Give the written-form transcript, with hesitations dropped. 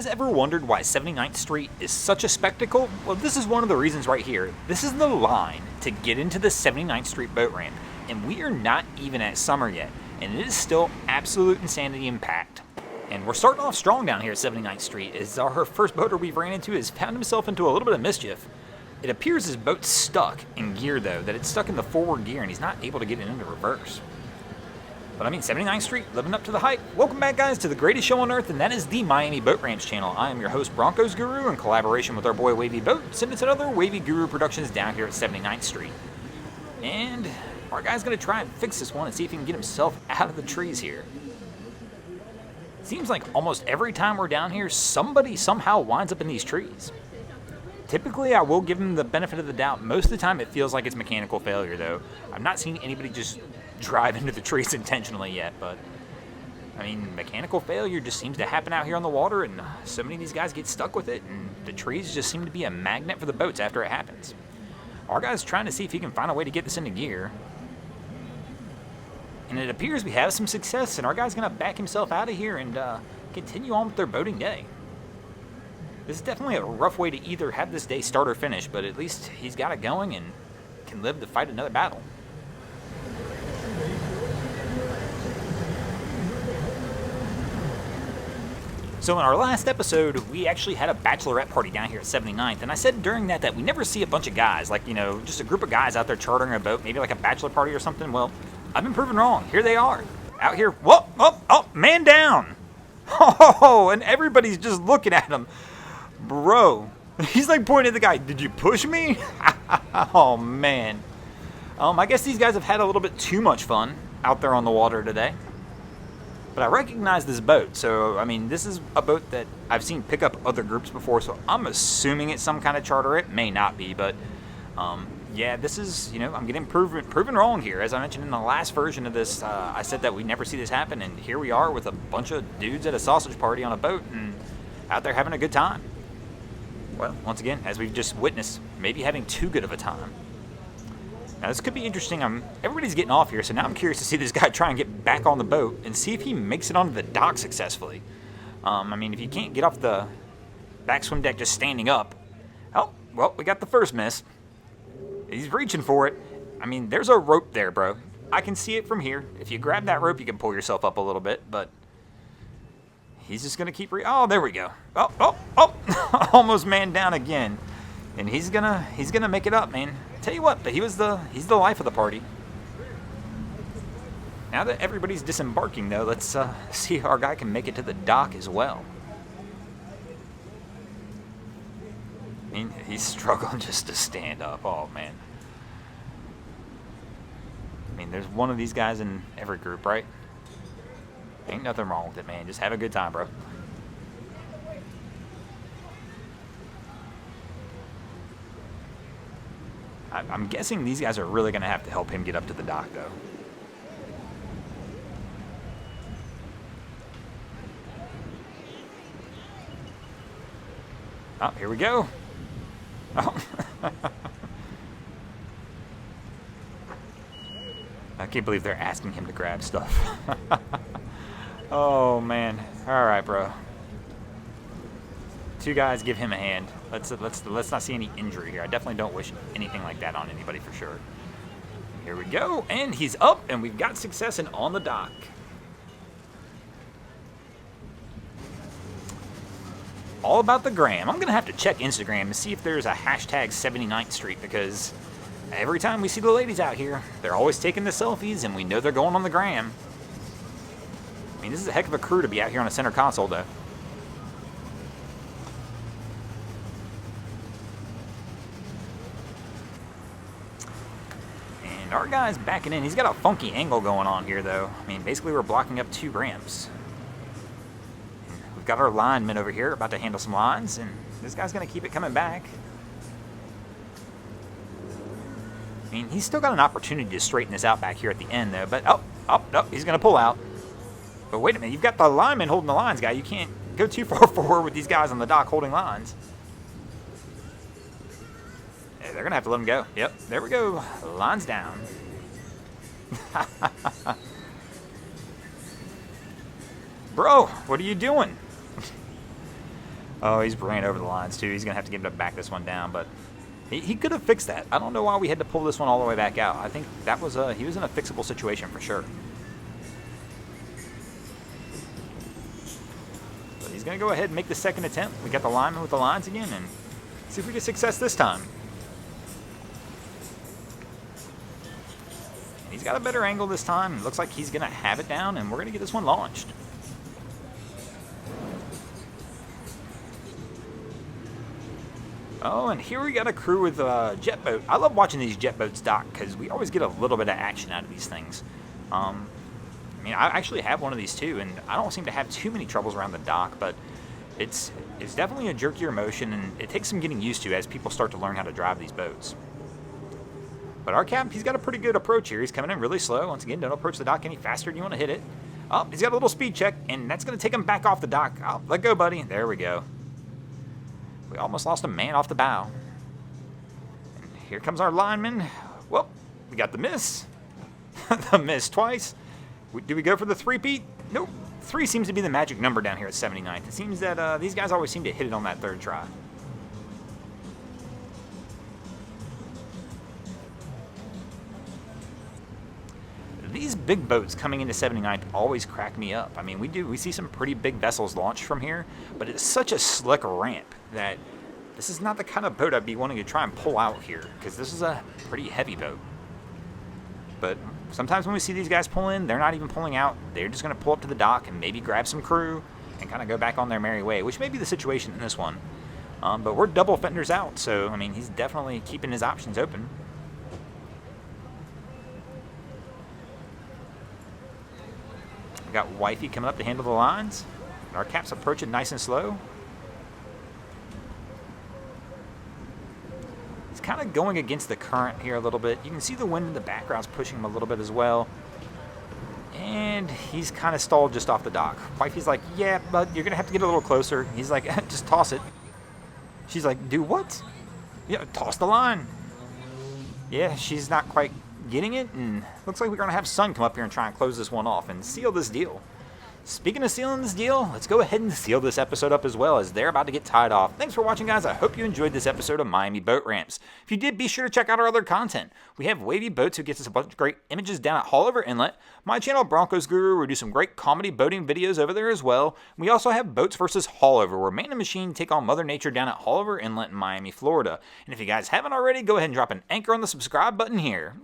guys ever wondered why 79th Street is such a spectacle? Well, this is one of the reasons right here. This is the line to get into the 79th Street boat ramp, and we are not even at summer yet, and it is still absolute insanity and packed. And we're starting off strong down here at 79th Street, as our first boater we've ran into has found himself into a little bit of mischief. It appears his boat's stuck in gear, though, that it's stuck in the forward gear, and he's not able to get it into reverse. But I mean, 79th Street, living up to the hype. Welcome back, guys, to the greatest show on earth, and that is the Miami Boat Ramps channel. I am your host, Broncos Guru, in collaboration with our boy Wavy Boats, and it's another Wavy Guru Productions down here at 79th Street. And our guy's going to try and fix this one and see if he can get himself out of the trees here. Seems like almost every time we're down here, somebody somehow winds up in these trees. Typically, I will give him the benefit of the doubt. Most of the time, it feels like it's mechanical failure, though. I've not seen anybody just drive into the trees intentionally yet, but I mean, mechanical failure just seems to happen out here on the water, and so many of these guys get stuck with it, and the trees just seem to be a magnet for the boats after it happens. Our guy's trying to see if he can find a way to get this into gear, and it appears we have some success, and our guy's going to back himself out of here and continue on with their boating day. This is definitely a rough way to either have this day start or finish, but at least he's got it going and can live to fight another battle. So in our last episode, we actually had a bachelorette party down here at 79th, and I said during that we never see a bunch of guys, like, you know, just a group of guys out there chartering a boat, maybe like a bachelor party or something. Well, I've been proven wrong. Here they are, out here. Whoa, oh, man down. Oh, and everybody's just looking at him. Bro, he's like pointing at the guy, did you push me? Oh, man. I guess these guys have had a little bit too much fun out there on the water today. But I recognize this boat, so, I mean, this is a boat that I've seen pick up other groups before, so I'm assuming it's some kind of charter. It may not be, but, yeah, this is, you know, I'm getting proven wrong here. As I mentioned in the last version of this, I said that we'd never see this happen, and here we are with a bunch of dudes at a sausage party on a boat and out there having a good time. Well, once again, as we've just witnessed, maybe having too good of a time. Now, this could be interesting. Everybody's getting off here, so now I'm curious to see this guy try and get back on the boat and see if he makes it onto the dock successfully. I mean, if you can't get off the back swim deck just standing up. Oh, well, we got the first miss. He's reaching for it. I mean, there's a rope there, bro. I can see it from here. If you grab that rope, you can pull yourself up a little bit, but he's just going to keep oh, there we go. Oh. Almost man down again. And he's gonna make it up, man. Tell you what, but he's the life of the party. Now that everybody's disembarking, though, let's see if our guy can make it to the dock as well. I mean, he's struggling just to stand up. Oh, man. I mean, there's one of these guys in every group, right? Ain't nothing wrong with it, man. Just have a good time, bro. I'm guessing these guys are really going to have to help him get up to the dock, though. Oh, here we go. Oh. I can't believe they're asking him to grab stuff. Oh, man. All right, bro. Two guys, give him a hand. Let's not see any injury here. I definitely don't wish anything like that on anybody for sure. Here we go, and he's up, and we've got success and on the dock. All about the gram. I'm gonna have to check Instagram to see if there's a hashtag 79th Street, because every time we see the ladies out here, they're always taking the selfies, and we know they're going on the gram. I mean, this is a heck of a crew to be out here on a center console, though. Our guy's backing in. He's got a funky angle going on here, though. I mean, basically we're blocking up two ramps. And we've got our linemen over here about to handle some lines, and this guy's going to keep it coming back. I mean, he's still got an opportunity to straighten this out back here at the end, though. But, oh, he's going to pull out. But wait a minute. You've got the linemen holding the lines, guy. You can't go too far forward with these guys on the dock holding lines. They're going to have to let him go. Yep, there we go. Lines down. Bro, what are you doing? Oh, he's ran over the lines too. He's going to have to get him to back this one down, but he could have fixed that. I don't know why we had to pull this one all the way back out. I think that was he was in a fixable situation for sure. But he's going to go ahead and make the second attempt. We got the lineman with the lines again, and see if we get success this time. And he's got a better angle this time. It looks like he's going to have it down, and we're going to get this one launched. Oh, and here we got a crew with a jet boat. I love watching these jet boats dock because we always get a little bit of action out of these things. I mean, I actually have one of these too, and I don't seem to have too many troubles around the dock, but it's definitely a jerkier motion, and it takes some getting used to as people start to learn how to drive these boats. But our captain, he's got a pretty good approach here. He's coming in really slow. Once again, don't approach the dock any faster than you want to hit it. Oh, he's got a little speed check, and that's going to take him back off the dock. Oh, let go, buddy. There we go. We almost lost a man off the bow. And here comes our lineman. Well, we got the miss. The miss twice. Do we go for the three-peat? Nope. 3 seems to be the magic number down here at 79th. It seems that these guys always seem to hit it on that third try. These big boats coming into 79th always crack me up. I mean, we see some pretty big vessels launch from here, but it's such a slick ramp that this is not the kind of boat I'd be wanting to try and pull out here, because this is a pretty heavy boat. But sometimes when we see these guys pull in, they're not even pulling out. They're just going to pull up to the dock and maybe grab some crew and kind of go back on their merry way, which may be the situation in this one. But we're double fenders out, so, I mean, he's definitely keeping his options open. We got Wifey coming up to handle the lines. Our cap's approaching nice and slow. He's kind of going against the current here a little bit. You can see the wind in the background's pushing him a little bit as well. And he's kind of stalled just off the dock. Wifey's like, yeah, but you're going to have to get a little closer. He's like, just toss it. She's like, do what? Yeah, toss the line. Yeah, she's not quite getting it, and looks like we're going to have Sun come up here and try and close this one off and seal this deal. Speaking of sealing this deal, let's go ahead and seal this episode up as well, as they're about to get tied off. Thanks for watching, guys. I hope you enjoyed this episode of Miami Boat Ramps. If you did, be sure to check out our other content. We have Wavy Boats, who gets us a bunch of great images down at Haulover Inlet. My channel, Broncos Guru, we do some great comedy boating videos over there as well. We also have Boats vs. Haulover, where man and machine take on Mother Nature down at Haulover Inlet in Miami, Florida. And if you guys haven't already, go ahead and drop an anchor on the subscribe button here.